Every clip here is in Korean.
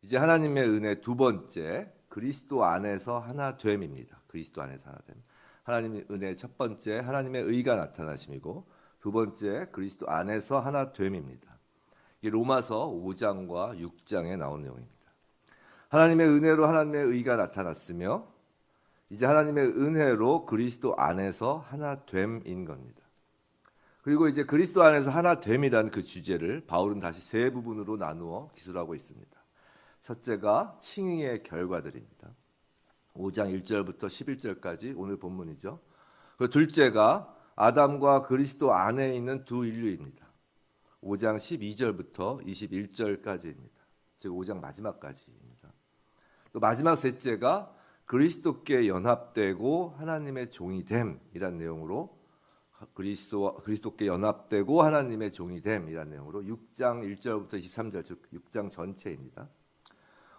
이제 하나님의 은혜 두 번째, 그리스도 안에서 하나 됨입니다. 그리스도 안에서 하나 됨. 하나님의 은혜 첫 번째, 하나님의 의가 나타나심이고, 두 번째, 그리스도 안에서 하나 됨입니다. 이게 로마서 5장과 6장에 나온 내용입니다. 하나님의 은혜로 하나님의 의가 나타났으며, 이제 하나님의 은혜로 그리스도 안에서 하나 됨인 겁니다. 그리고 이제 그리스도 안에서 하나 됨이라는 그 주제를 바울은 다시 세 부분으로 나누어 기술하고 있습니다. 첫째가 칭의의 결과들입니다. 5장 1절부터 11절까지 오늘 본문이죠. 그 둘째가 아담과 그리스도 안에 있는 두 인류입니다. 5장 12절부터 21절까지입니다. 즉 5장 마지막까지입니다. 또 마지막 셋째가 그리스도께 연합되고 하나님의 종이 됨이란 내용으로 그리스도께 연합되고 하나님의 종이 됨이란 내용으로 6장 1절부터 23절 즉 6장 전체입니다.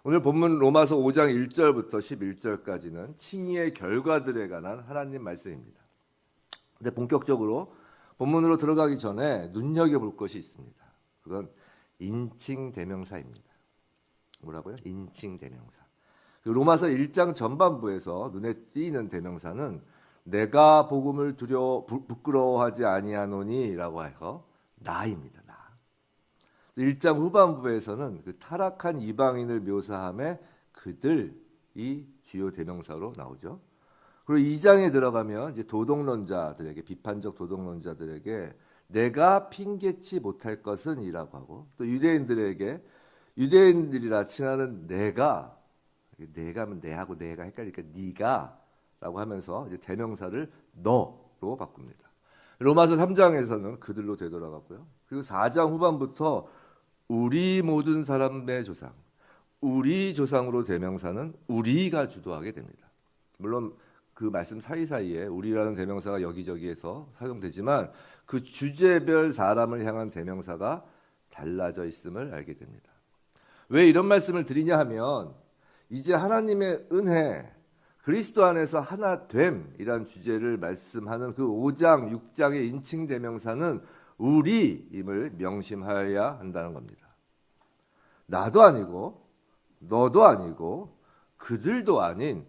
오늘 본문 로마서 5장 1절부터 11절까지는 칭의의 결과들에 관한 하나님 말씀입니다. 근데 본격적으로 본문으로 들어가기 전에 눈여겨볼 것이 있습니다. 그건 인칭대명사입니다. 뭐라고요? 인칭대명사. 그 로마서 1장 전반부에서 눈에 띄는 대명사는 내가 복음을 부끄러워하지 아니하노니라고 해서 나입니다. 나. 1장 후반부에서는 그 타락한 이방인을 묘사함에 그들이 주요 대명사로 나오죠. 그리고 2장에 들어가면 이제 도덕론자들에게 비판적 도덕론자들에게 내가 핑계치 못할 것은 이라고 하고 또 유대인들이라 칭하는 내가 하면 내하고 내가 헷갈리니까 네가라고 하면서 이제 대명사를 너로 바꿉니다. 로마서 3장에서는 그들로 되돌아갔고요. 그리고 4장 후반부터 우리 모든 사람의 조상, 우리 조상으로 대명사는 우리가 주도하게 됩니다. 물론 그 말씀 사이사이에 우리라는 대명사가 여기저기에서 사용되지만 그 주제별 사람을 향한 대명사가 달라져 있음을 알게 됩니다. 왜 이런 말씀을 드리냐 하면 이제 하나님의 은혜, 그리스도 안에서 하나 됨이란 주제를 말씀하는 그 5장, 6장의 인칭 대명사는 우리임을 명심하여야 한다는 겁니다. 나도 아니고 너도 아니고 그들도 아닌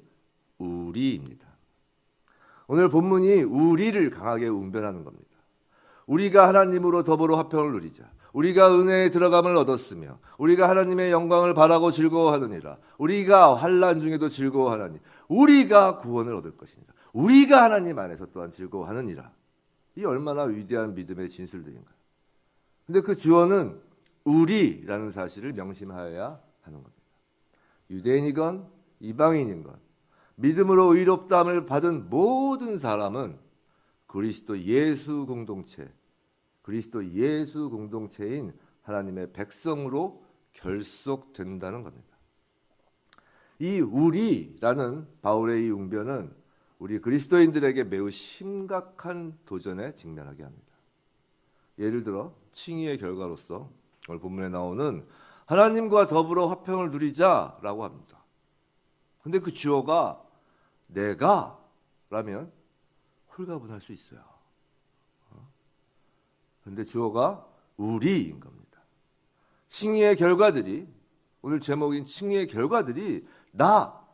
우리입니다. 오늘 본문이 우리를 강하게 웅변하는 겁니다. 우리가 하나님으로 더불어 화평을 누리자. 우리가 은혜에 들어감을 얻었으며 우리가 하나님의 영광을 바라고 즐거워하느니라. 우리가 환난 중에도 즐거워하나니 우리가 구원을 얻을 것이니라. 우리가 하나님 안에서 또한 즐거워하느니라. 이 얼마나 위대한 믿음의 진술들인가. 근데 그 주어는 우리라는 사실을 명심하여야 하는 겁니다. 유대인이건 이방인이건 믿음으로 의롭다함을 받은 모든 사람은 그리스도 예수 공동체인 하나님의 백성으로 결속된다는 겁니다. 이 우리라는 바울의 이 웅변은 우리 그리스도인들에게 매우 심각한 도전에 직면하게 합니다. 예를 들어 칭의의 결과로서 오늘 본문에 나오는 하나님과 더불어 화평을 누리자라고 합니다. 근데 그 주어가 내가라면 홀가분할 수 있어요. 그런데 주어가 우리인 겁니다. 칭의의 결과들이 오늘 제목인 칭의의 결과들이 너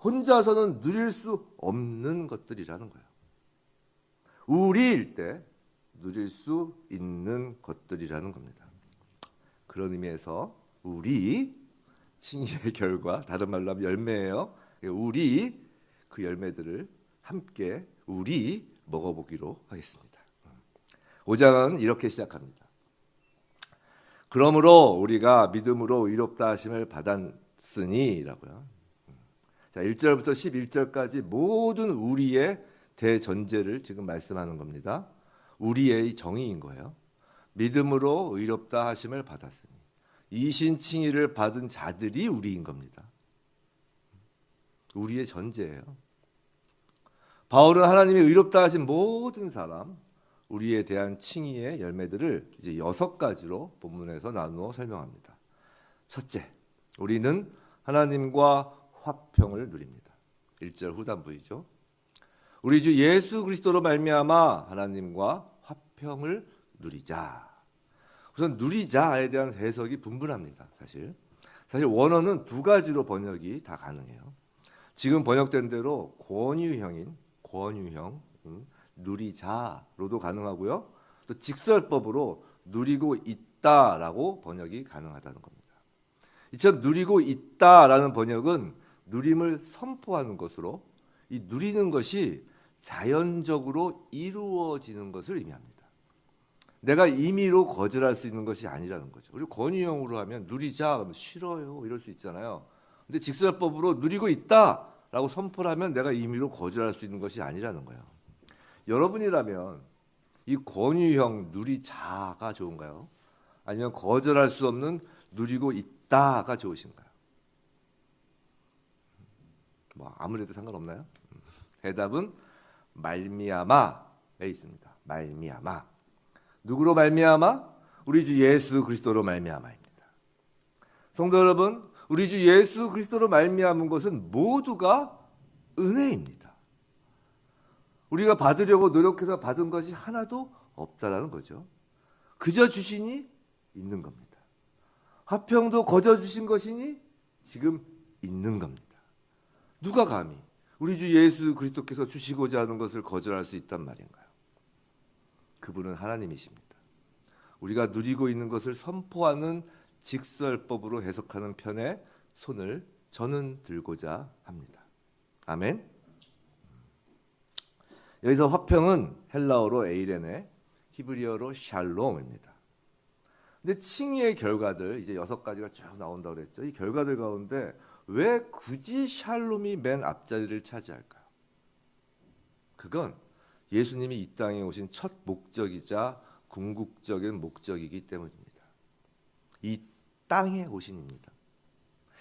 혼자서는 누릴 수 없는 것들이라는 거예요. 우리일 때 누릴 수 있는 것들이라는 겁니다. 그런 의미에서 우리 칭의의 결과, 다른 말로 하면 열매예요. 우리 그 열매들을 함께 우리 먹어보기로 하겠습니다. 5장은 이렇게 시작합니다. 그러므로 우리가 믿음으로 의롭다 하심을 받았으니라고요. 자, 1절부터 11절까지 모든 우리의 대전제를 지금 말씀하는 겁니다. 우리의 정의인 거예요. 믿음으로 의롭다 하심을 받았으니 이신칭의를 받은 자들이 우리인 겁니다. 우리의 전제예요. 바울은 하나님이 의롭다 하신 모든 사람, 우리에 대한 칭의의 열매들을 이제 6가지로 본문에서 나누어 설명합니다. 첫째, 우리는 하나님과 화평을 누립니다. 1절 후반부이죠. 우리 주 예수 그리스도로 말미암아 하나님과 화평을 누리자. 우선 누리자에 대한 해석이 분분합니다. 사실 사실 원어는 두 가지로 번역이 다 가능해요. 지금 번역된 대로 권유형인 권유형 누리자로도 가능하고요. 또 직설법으로 누리고 있다라고 번역이 가능하다는 겁니다. 이처럼 누리고 있다라는 번역은 누림을 선포하는 것으로 이 누리는 것이 자연적으로 이루어지는 것을 의미합니다. 내가 임의로 거절할 수 있는 것이 아니라는 거죠. 우리 권유형으로 하면 누리자 그러면 싫어요 이럴 수 있잖아요. 근데 직설법으로 누리고 있다라고 선포를 하면 내가 임의로 거절할 수 있는 것이 아니라는 거예요. 여러분이라면 이 권유형 누리자가 좋은가요? 아니면 거절할 수 없는 누리고 있다가 좋으신가요? 뭐 아무래도 상관없나요? 대답은 말미암아에 있습니다. 말미암아. 누구로 말미암아? 우리 주 예수 그리스도로 말미암아입니다. 성도 여러분, 우리 주 예수 그리스도로 말미암은 것은 모두가 은혜입니다. 우리가 받으려고 노력해서 받은 것이 하나도 없다라는 거죠. 그저 주시니 있는 겁니다. 화평도 거저 주신 것이니 지금 있는 겁니다. 누가 감히 우리 주 예수 그리스도께서 주시고자 하는 것을 거절할 수 있단 말인가요? 그분은 하나님이십니다. 우리가 누리고 있는 것을 선포하는 직설법으로 해석하는 편에 손을 저는 들고자 합니다. 아멘. 여기서 화평은 헬라어로 에이레네, 히브리어로 샬롬입니다. 근데 칭의의 결과들 이제 6가지가 쭉 나온다고 그랬죠. 이 결과들 가운데 왜 굳이 샬롬이 맨 앞자리를 차지할까요? 그건 예수님이 이 땅에 오신 첫 목적이자 궁극적인 목적이기 때문입니다. 이 땅에 오신입니다.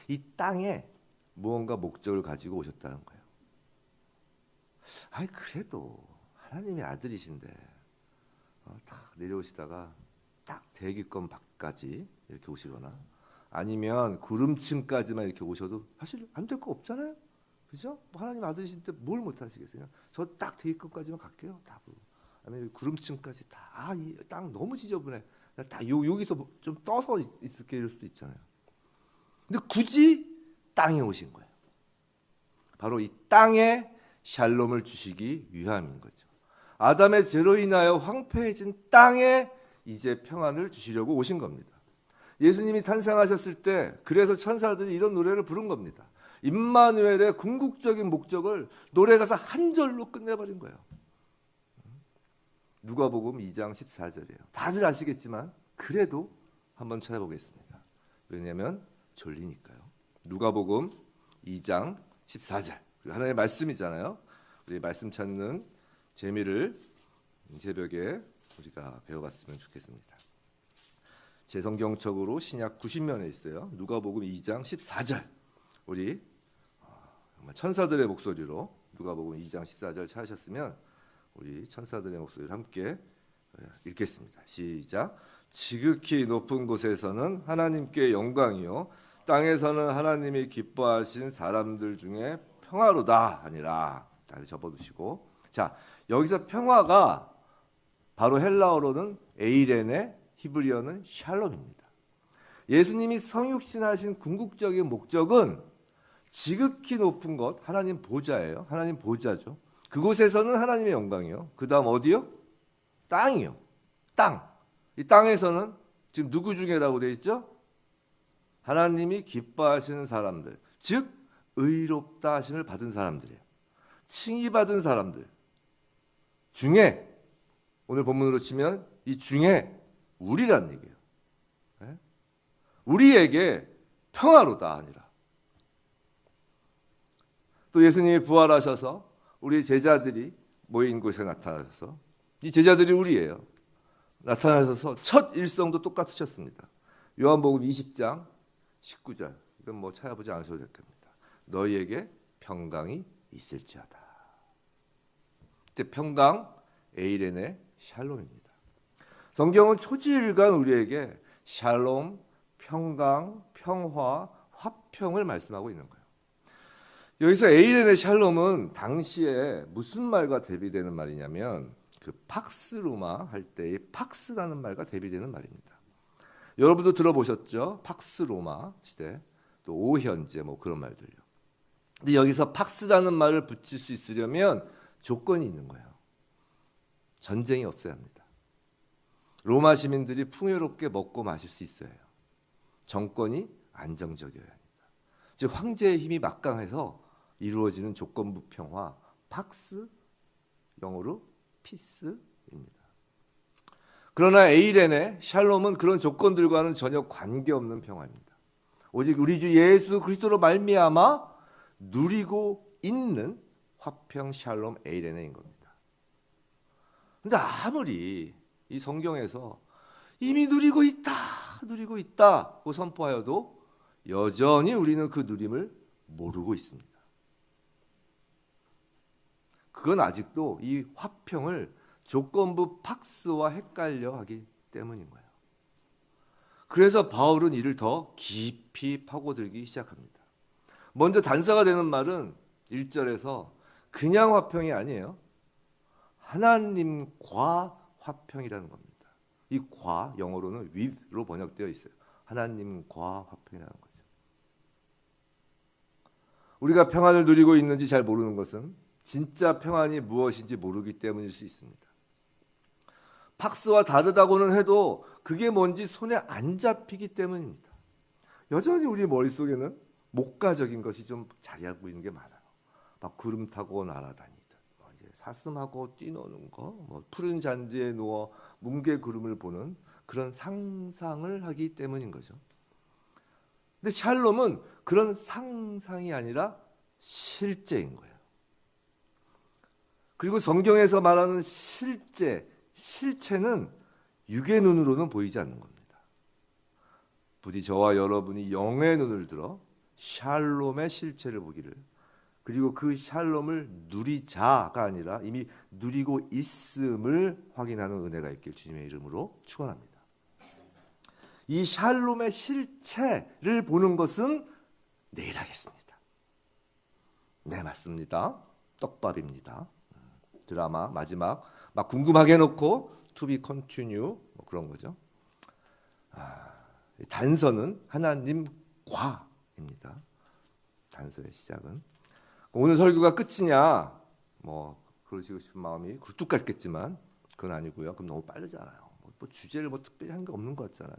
이 땅에 무언가 목적을 가지고 오셨다는 거예요. 아이 그래도 하나님의 아들이신데 딱 내려오시다가 딱 대기권 밖까지 이렇게 오시거나 아니면 구름층까지만 이렇게 오셔도 사실 안 될 거 없잖아요. 그죠? 하나님 아들이신데 뭘 못하시겠어요? 저 딱 대기권까지만 갈게요. 다. 아니면 구름층까지 다. 이 땅 너무 지저분해. 다 여기서 좀 떠서 있을게 이럴 수도 있잖아요. 근데 굳이 땅에 오신 거예요. 바로 이 땅에 샬롬을 주시기 위함인 거죠. 아담의 죄로 인하여 황폐해진 땅에 이제 평안을 주시려고 오신 겁니다. 예수님이 탄생하셨을 때 그래서 천사들이 이런 노래를 부른 겁니다. 임마누엘의 궁극적인 목적을 노래 가사 한 절로 끝내버린 거예요. 누가복음 2장 14절이에요. 다들 아시겠지만 그래도 한번 찾아보겠습니다. 왜냐하면 졸리니까요. 누가복음 2장 14절. 하나님의 말씀이잖아요. 우리 말씀 찾는 재미를 새벽에 우리가 배워봤으면 좋겠습니다. 제 성경책으로 신약 90면에 있어요. 누가복음 2장 14절. 우리 정말 천사들의 목소리로 누가복음 2장 14절 찾으셨으면 우리 천사들의 목소리를 함께 읽겠습니다. 시작. 지극히 높은 곳에서는 하나님께 영광이요 땅에서는 하나님이 기뻐하신 사람들 중에 평화로다 하니라. 자, 접어두시고. 자, 여기서 평화가 바로 헬라어로는 에이레네, 히브리어는 샬롬입니다. 예수님이 성육신하신 궁극적인 목적은 지극히 높은 것, 하나님 보좌예요. 하나님 보좌죠. 그곳에서는 하나님의 영광이요. 그 다음 어디요? 땅이요. 땅. 이 땅에서는 지금 누구 중에라고 되어 있죠? 하나님이 기뻐하시는 사람들, 즉 의롭다 하심을 받은 사람들이에요. 칭의받은 사람들 중에 오늘 본문으로 치면 이 중에 우리란 얘기예요. 네? 우리에게 평화로다 아니라. 또 예수님이 부활하셔서 우리 제자들이 모인 곳에 나타나셔서 이 제자들이 우리예요. 나타나셔서 첫 일성도 똑같으셨습니다. 요한복음 20장 19절. 이건 뭐 찾아보지 않으셔도 될 겁니다. 너희에게 평강이 있을지어다. 그때 평강 에이레네 샬롬입니다. 성경은 초지일간 우리에게 샬롬, 평강, 평화, 화평을 말씀하고 있는 거예요. 여기서 에이레네 샬롬은 당시에 무슨 말과 대비되는 말이냐면 그 팍스 로마 할 때의 팍스라는 말과 대비되는 말입니다. 여러분도 들어보셨죠? 팍스 로마 시대. 또 오현재 뭐 그런 말들요. 근데 여기서 팍스라는 말을 붙일 수 있으려면 조건이 있는 거예요. 전쟁이 없어야 합니다. 로마 시민들이 풍요롭게 먹고 마실 수 있어야 해요. 정권이 안정적이어야 합니다. 즉 황제의 힘이 막강해서 이루어지는 조건부 평화, 팍스, 영어로 피스입니다. 그러나 에이렌의 샬롬은 그런 조건들과는 전혀 관계없는 평화입니다. 오직 우리 주 예수 그리스도로 말미암아 누리고 있는 화평 샬롬 에이렌의 겁니다. 그런데 아무리 이 성경에서 이미 누리고 있다고 선포하여도 여전히 우리는 그 누림을 모르고 있습니다. 그건 아직도 이 화평을 조건부 팍스와 헷갈려 하기 때문인 거예요. 그래서 바울은 이를 더 깊이 파고들기 시작합니다. 먼저 단서가 되는 말은 1절에서 그냥 화평이 아니에요. 하나님과 화평이라는 겁니다. 이 과 영어로는 with로 번역되어 있어요. 하나님과 화평이라는 거죠. 우리가 평안을 누리고 있는지 잘 모르는 것은 진짜 평안이 무엇인지 모르기 때문일 수 있습니다. 팍스와 다르다고는 해도 그게 뭔지 손에 안 잡히기 때문입니다. 여전히 우리 머릿속에는 목가적인 것이 좀 자리하고 있는 게 많아요. 막 구름 타고 날아다니다, 사슴하고 뛰노는 거, 푸른 잔디에 누워 뭉게 구름을 보는 그런 상상을 하기 때문인 거죠. 근데 샬롬은 그런 상상이 아니라 실제인 거예요. 그리고 성경에서 말하는 실체는 육의 눈으로는 보이지 않는 겁니다. 부디 저와 여러분이 영의 눈을 들어 샬롬의 실체를 보기를, 그리고 그 샬롬을 누리자가 아니라 이미 누리고 있음을 확인하는 은혜가 있길 주님의 이름으로 축원합니다. 이 샬롬의 실체를 보는 것은 내일 하겠습니다. 네, 맞습니다. 떡밥입니다. 드라마 마지막 막 궁금하게 해놓고 to be continue 뭐 그런 거죠. 단서는 하나님과입니다. 단서의 시작은. 오늘 설교가 끝이냐 뭐 그러시고 싶은 마음이 굴뚝 같겠지만 그건 아니고요. 그럼 너무 빠르잖아요. 뭐 주제를 뭐 특별히 한 게 없는 것 같잖아요.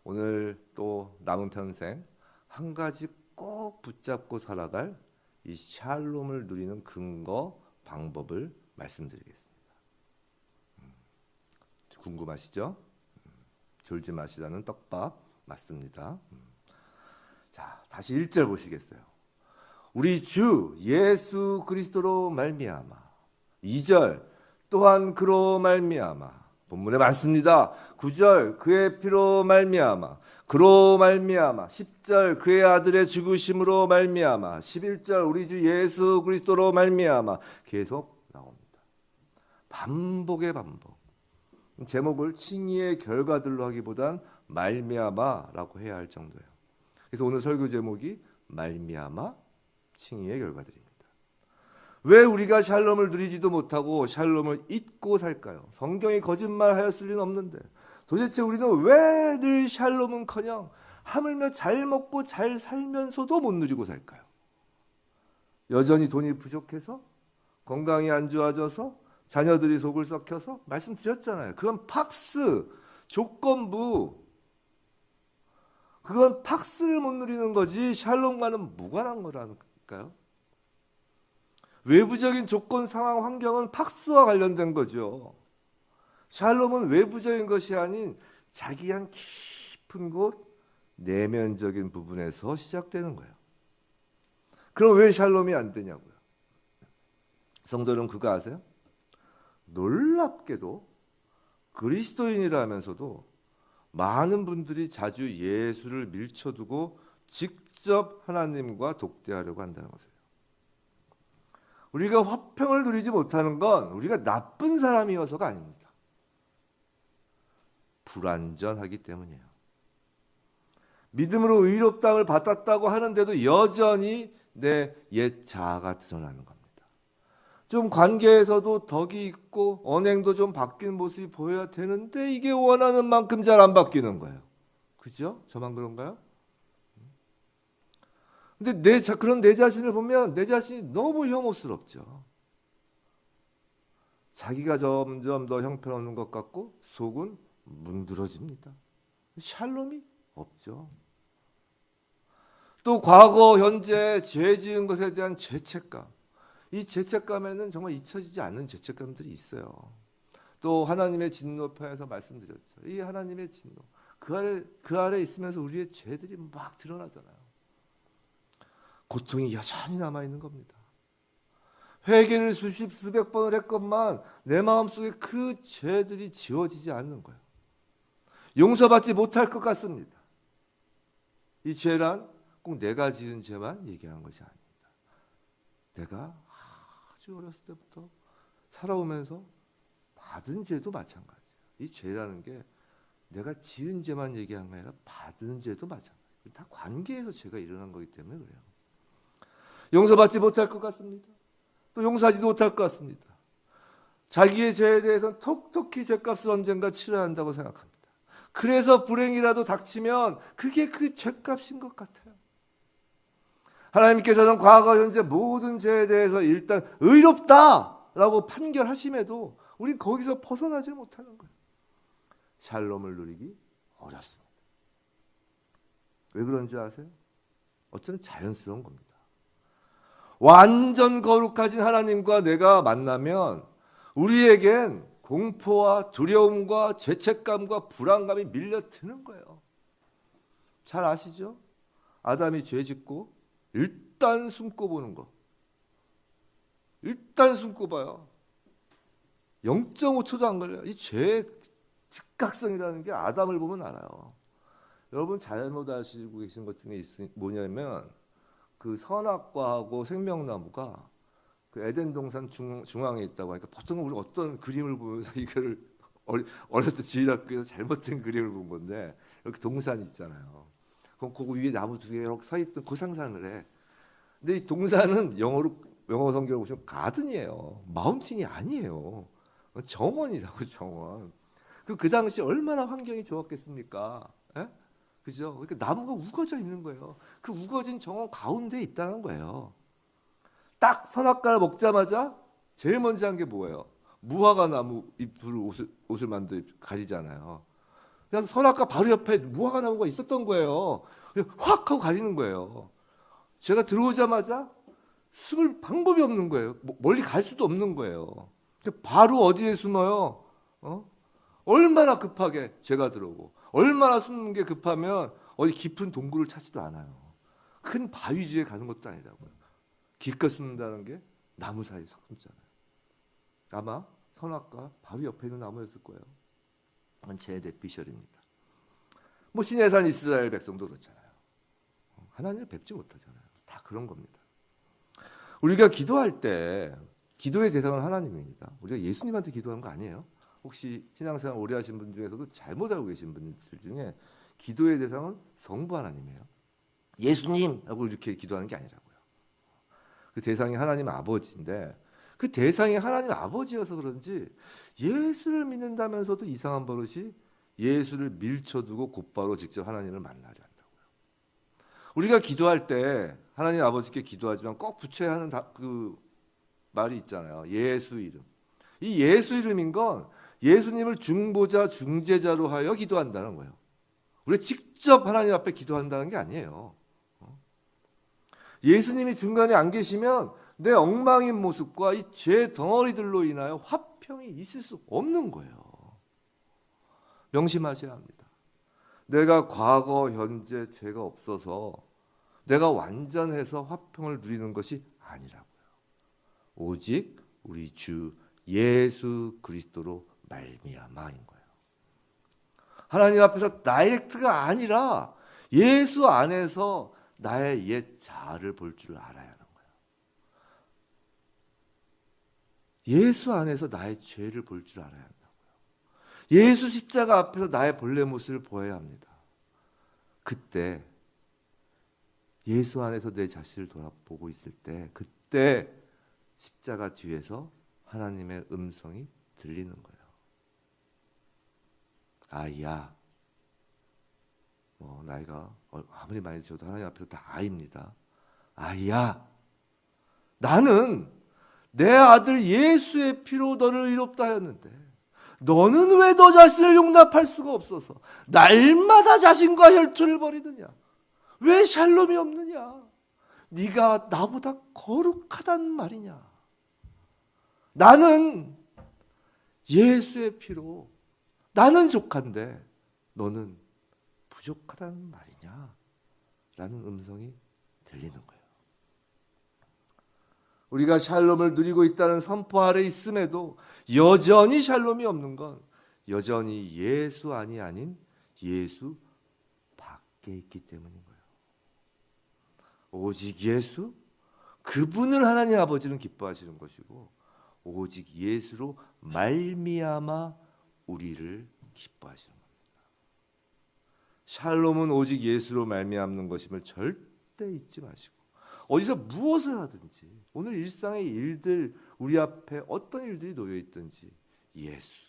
오늘 또 남은 평생 한 가지 꼭 붙잡고 살아갈 이 샬롬을 누리는 근거, 방법을 말씀드리겠습니다. 궁금하시죠? 졸지 마시라는 떡밥 맞습니다. 자, 다시 1절 보시겠어요? 우리 주 예수 그리스도로 말미암아. 2절 또한 그로 말미암아. 본문에 많습니다. 9절 그의 피로 말미암아. 그로 말미암아. 10절 그의 아들의 죽으심으로 말미암아. 11절 우리 주 예수 그리스도로 말미암아. 계속 나옵니다. 반복의 반복. 제목을 칭의의 결과들로 하기보단 말미암아라고 해야 할 정도예요. 그래서 오늘 설교 제목이 말미암아 칭의의 결과들입니다. 왜 우리가 샬롬을 누리지도 못하고 샬롬을 잊고 살까요? 성경이 거짓말하였을 리는 없는데 도대체 우리는 왜 늘 샬롬은커녕 하물며 잘 먹고 잘 살면서도 못 누리고 살까요? 여전히 돈이 부족해서? 건강이 안 좋아져서? 자녀들이 속을 썩혀서? 말씀드렸잖아요. 그건 팍스, 조건부. 그건 팍스를 못 누리는 거지 샬롬과는 무관한 거라니까요. 외부적인 조건, 상황, 환경은 팍스와 관련된 거죠. 샬롬은 외부적인 것이 아닌 자기 한 깊은 곳, 내면적인 부분에서 시작되는 거예요. 그럼 왜 샬롬이 안 되냐고요. 성도 여러분 그거 아세요? 놀랍게도 그리스도인이라면서도 많은 분들이 자주 예수를 밀쳐두고 직접 하나님과 독대하려고 한다는 것이에요. 우리가 화평을 누리지 못하는 건 우리가 나쁜 사람이어서가 아닙니다. 불완전하기 때문이에요. 믿음으로 의롭다함을 받았다고 하는데도 여전히 내 옛 자아가 드러나는 겁니다. 좀 관계에서도 덕이 있고 언행도 좀 바뀌는 모습이 보여야 되는데 이게 원하는 만큼 잘 안 바뀌는 거예요. 그죠? 저만 그런가요? 근데 그런 내 자신을 보면 내 자신이 너무 혐오스럽죠. 자기가 점점 더 형편없는 것 같고 속은 문드러집니다. 샬롬이 없죠. 또 과거, 현재 죄 지은 것에 대한 죄책감. 이 죄책감에는 정말 잊혀지지 않는 죄책감들이 있어요. 또 하나님의 진노 편에서 말씀드렸죠. 이 하나님의 진노. 그 아래 있으면서 우리의 죄들이 막 드러나잖아요. 고통이 여전히 남아있는 겁니다. 회개를 수백 번을 했건만 내 마음속에 그 죄들이 지워지지 않는 거예요. 용서받지 못할 것 같습니다. 이 죄란 꼭 내가 지은 죄만 얘기하는 것이 아닙니다. 내가 아주 어렸을 때부터 살아오면서 받은 죄도 마찬가지예요. 이 죄라는 게 내가 지은 죄만 얘기하는 게 아니라 받은 죄도 마찬가지예요. 다 관계에서 죄가 일어난 거기 때문에 그래요. 용서받지 못할 것 같습니다. 또 용서하지도 못할 것 같습니다. 자기의 죄에 대해서는 톡톡히 죄값을 언젠가 치러야 한다고 생각합니다. 그래서 불행이라도 닥치면 그게 그 죄값인 것 같아요. 하나님께서는 과거, 현재 모든 죄에 대해서 일단 의롭다라고 판결하심에도 우린 거기서 벗어나지 못하는 거예요. 샬롬을 누리기 어렵습니다. 왜 그런지 아세요? 어쩌면 자연스러운 겁니다. 완전 거룩하신 하나님과 내가 만나면 우리에겐 공포와 두려움과 죄책감과 불안감이 밀려드는 거예요. 잘 아시죠? 아담이 죄 짓고 일단 숨고 보는 거. 일단 숨고 봐요. 0.5초도 안 걸려요. 이 죄의 즉각성이라는 게 아담을 보면 알아요. 여러분 잘못 아시고 계신 것 중에 뭐냐면 그 선악과하고 생명나무가 그 에덴 동산 중앙에 있다고 하니까 보통 우리 어떤 그림을 보면서 이거를 어렸을 때 주일학교에서 잘못된 그림을 본 건데 이렇게 동산이 있잖아요. 그럼 그 위에 나무 두 개 이렇게 서 있던 그 상상을 해. 근데 이 동산은 영어 성경을 보시면 가든이에요. 마운틴이 아니에요. 정원이라고 정원. 그 당시 얼마나 환경이 좋았겠습니까? 예? 그죠? 그러니까 나무가 우거져 있는 거예요. 그 우거진 정원 가운데 있다는 거예요. 딱 선악과를 먹자마자 제일 먼저 한 게 뭐예요? 무화과 나무 잎으로 옷을 가리잖아요. 그냥 선악과 바로 옆에 무화과 나무가 있었던 거예요. 그냥 확 하고 가리는 거예요. 제가 들어오자마자 숨을 방법이 없는 거예요. 멀리 갈 수도 없는 거예요. 바로 어디에 숨어요? 얼마나 급하게 제가 들어오고 얼마나 숨는 게 급하면 어디 깊은 동굴을 찾지도 않아요. 큰 바위지에 가는 것도 아니라고요. 기껏 숨는다는 게 나무 사이에 숨잖아요. 아마 선악과 바로 옆에 있는 나무였을 거예요. 그건 제 뇌피셜입니다. 뭐 시내산 이스라엘 백성도 그렇잖아요. 하나님을 뵙지 못하잖아요. 다 그런 겁니다. 우리가 기도할 때 기도의 대상은 하나님입니다. 우리가 예수님한테 기도하는 거 아니에요. 혹시 신앙생활 오래 하신 분 중에서도 잘못 알고 계신 분들 중에 기도의 대상은 성부 하나님이에요. 예수님 하고 이렇게 기도하는 게 아니라고요. 그 대상이 하나님 아버지인데 그 대상이 하나님 아버지여서 그런지 예수를 믿는다면서도 이상한 버릇이 예수를 밀쳐두고 곧바로 직접 하나님을 만나려 한다고요. 우리가 기도할 때 하나님 아버지께 기도하지만 꼭 붙여야 하는 그 말이 있잖아요. 예수 이름. 이 예수 이름인 건 예수님을 중보자, 중재자로 하여 기도한다는 거예요. 우리가 직접 하나님 앞에 기도한다는 게 아니에요. 예수님이 중간에 안 계시면 내 엉망인 모습과 이 죄 덩어리들로 인하여 화평이 있을 수 없는 거예요. 명심하셔야 합니다. 내가 과거, 현재 죄가 없어서 내가 완전해서 화평을 누리는 것이 아니라고요. 오직 우리 주 예수 그리스도로 말미암아인 거예요. 하나님 앞에서 다이렉트가 아니라 예수 안에서 나의 옛 자아를 볼 줄 알아야 하는 거예요. 예수 안에서 나의 죄를 볼 줄 알아야 한다고요. 예수 십자가 앞에서 나의 본래 모습을 보아야 합니다. 그때 예수 안에서 내 자신을 돌아보고 있을 때 그때 십자가 뒤에서 하나님의 음성이 들리는 거예요. 아이야, 나이가 아무리 많이 줘도 하나님 앞에서 다 아이입니다. 아이야, 나는 내 아들 예수의 피로 너를 의롭다 하였는데 너는 왜 너 자신을 용납할 수가 없어서 날마다 자신과 혈투를 벌이느냐? 왜 샬롬이 없느냐? 네가 나보다 거룩하단 말이냐? 나는 예수의 피로 나는 족한데 너는 부족하단 말이냐? 라는 음성이 들리는 거예요. 우리가 샬롬을 누리고 있다는 선포 아래 있음에도 여전히 샬롬이 없는 건 여전히 예수 안이 아닌 예수 밖에 있기 때문인 거예요. 오직 예수, 그분을 하나님 아버지는 기뻐하시는 것이고 오직 예수로 말미암아 우리를 기뻐하시는 겁니다. 샬롬은 오직 예수로 말미암는 것임을 절대 잊지 마시고 어디서 무엇을 하든지 오늘 일상의 일들 우리 앞에 어떤 일들이 놓여 있든지 예수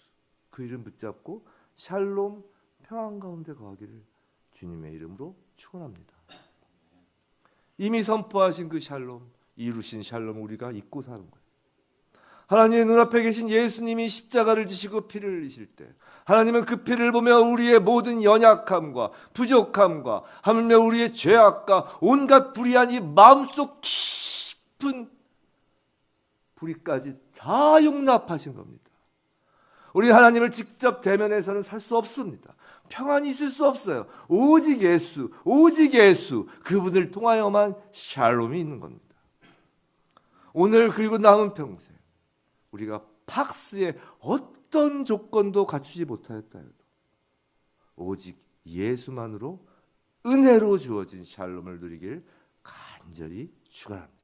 그 이름 붙잡고 샬롬 평안 가운데 거하기를 주님의 이름으로 축원합니다. 이미 선포하신 그 샬롬, 이루신 샬롬 우리가 잊고 사는 거예요. 하나님의 눈앞에 계신 예수님이 십자가를 지시고 피를 흘리실 때 하나님은 그 피를 보며 우리의 모든 연약함과 부족함과 하물며 우리의 죄악과 온갖 불의한 이 마음속 깊은 불의까지 다 용납하신 겁니다. 우리 하나님을 직접 대면해서는 살 수 없습니다. 평안이 있을 수 없어요. 오직 예수 그분을 통하여만 샬롬이 있는 겁니다. 오늘 그리고 남은 평생 우리가 팍스의 어떤 조건도 갖추지 못하였다 해도 오직 예수만으로 은혜로 주어진 샬롬을 누리길 간절히 축원합니다.